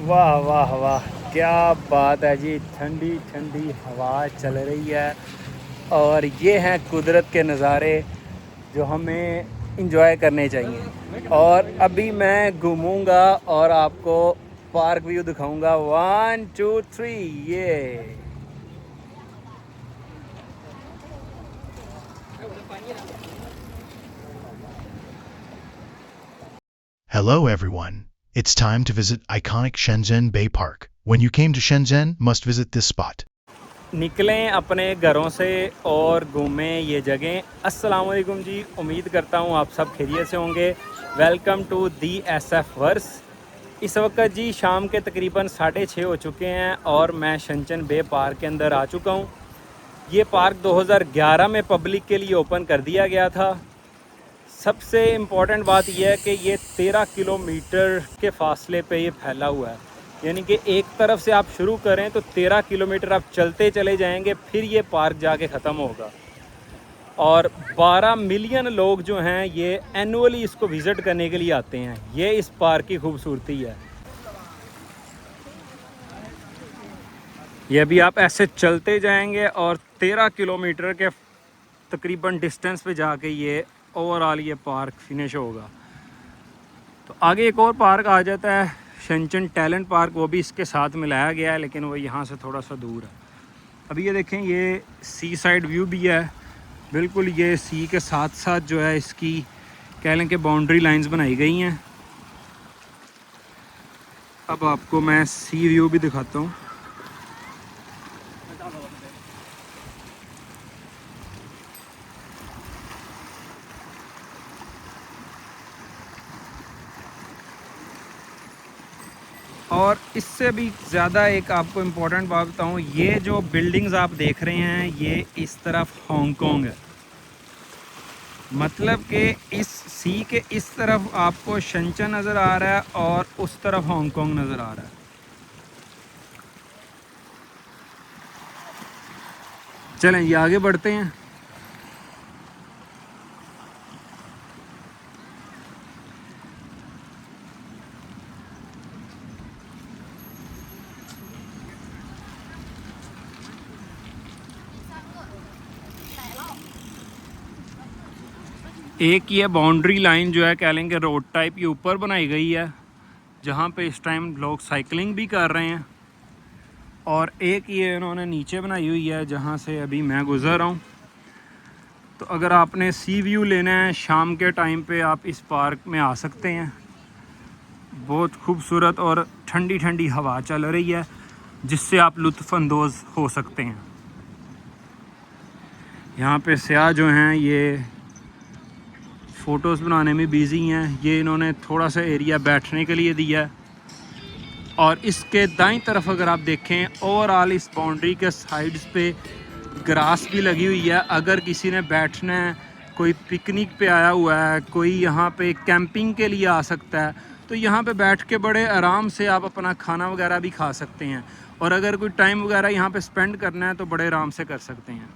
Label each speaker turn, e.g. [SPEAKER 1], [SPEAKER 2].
[SPEAKER 1] वाह वाह वाह, क्या बात है जी। ठंडी ठंडी हवा चल रही है और ये हैं कुदरत के नज़ारे जो हमें इंजॉय करने चाहिए। और अभी मैं घूमूंगा और आपको पार्क व्यू दिखाऊंगा। 1 2 3 ये।
[SPEAKER 2] Hello everyone. It's time to visit iconic Shenzhen Bay Park. When you came to Shenzhen, must visit this spot.
[SPEAKER 1] निकलें अपने घरों से और घूमें ये जगह। अस्सलाम वालेकुम जी, उम्मीद करता हूँ आप सब खैरियत से होंगे। Welcome to the SF verse. इस वक्त जी शाम के तकरीबन 6:30 हो चुके हैं और मैं शेंज़ेन बे पार्क के अंदर आ चुका हूँ। ये पार्क 2011 में पब्लिक के लिए ओपन कर दिया गया था। सबसे इम्पॉर्टेंट बात यह है कि ये 13 किलोमीटर के फासले पे ये फैला हुआ है, यानी कि एक तरफ से आप शुरू करें तो 13 किलोमीटर आप चलते चले जाएंगे, फिर ये पार्क जाके ख़त्म होगा। और 12 मिलियन लोग जो हैं ये एनुअली इसको विज़िट करने के लिए आते हैं। ये इस पार्क की खूबसूरती है। ये अभी आप ऐसे चलते जाएंगे और 13 किलोमीटर के तकरीबन डिस्टेंस पे जाके ये ओवरऑल ये पार्क फिनिश होगा। तो आगे एक और पार्क आ जाता है शेंज़ेन टैलेंट पार्क, वो भी इसके साथ मिलाया गया है लेकिन वो यहाँ से थोड़ा सा दूर है। अभी ये देखें, ये सी साइड व्यू भी है बिल्कुल। ये सी के साथ साथ जो है इसकी कह लें कि बाउंड्री लाइंस बनाई गई हैं। अब आपको मैं सी व्यू भी दिखाता हूँ। और इससे भी ज़्यादा एक आपको इम्पोर्टेंट बात बताऊँ, ये जो बिल्डिंग्स आप देख रहे हैं ये इस तरफ हांगकांग है। मतलब कि इस सी के इस तरफ आपको शेंज़ेन नज़र आ रहा है और उस तरफ हांगकांग नज़र आ रहा है। चलें ये आगे बढ़ते हैं। एक ये बाउंड्री लाइन जो है कह लेंगे रोड टाइप ये ऊपर बनाई गई है, जहाँ पे इस टाइम लोग साइकिलिंग भी कर रहे हैं। और एक ये इन्होंने नीचे बनाई हुई है जहाँ से अभी मैं गुज़र रहा हूँ। तो अगर आपने सी व्यू लेना है शाम के टाइम पे आप इस पार्क में आ सकते हैं। बहुत खूबसूरत और ठंडी ठंडी हवा चल रही है जिससे आप लुत्फ़अंदोज़ हो सकते हैं। यहाँ पे सयाह जो हैं ये फ़ोटोज़ बनाने में बिज़ी हैं। ये इन्होंने थोड़ा सा एरिया बैठने के लिए दिया है। और इसके दाईं तरफ अगर आप देखें ओवरऑल इस बाउंड्री के साइड्स पे ग्रास भी लगी हुई है। अगर किसी ने बैठना है, कोई पिकनिक पे आया हुआ है, कोई यहाँ पे कैंपिंग के लिए आ सकता है, तो यहाँ पे बैठ के बड़े आराम से आप अपना खाना वगैरह भी खा सकते हैं। और अगर कोई टाइम वगैरह यहाँ पे स्पेंड करना है तो बड़े आराम से कर सकते हैं।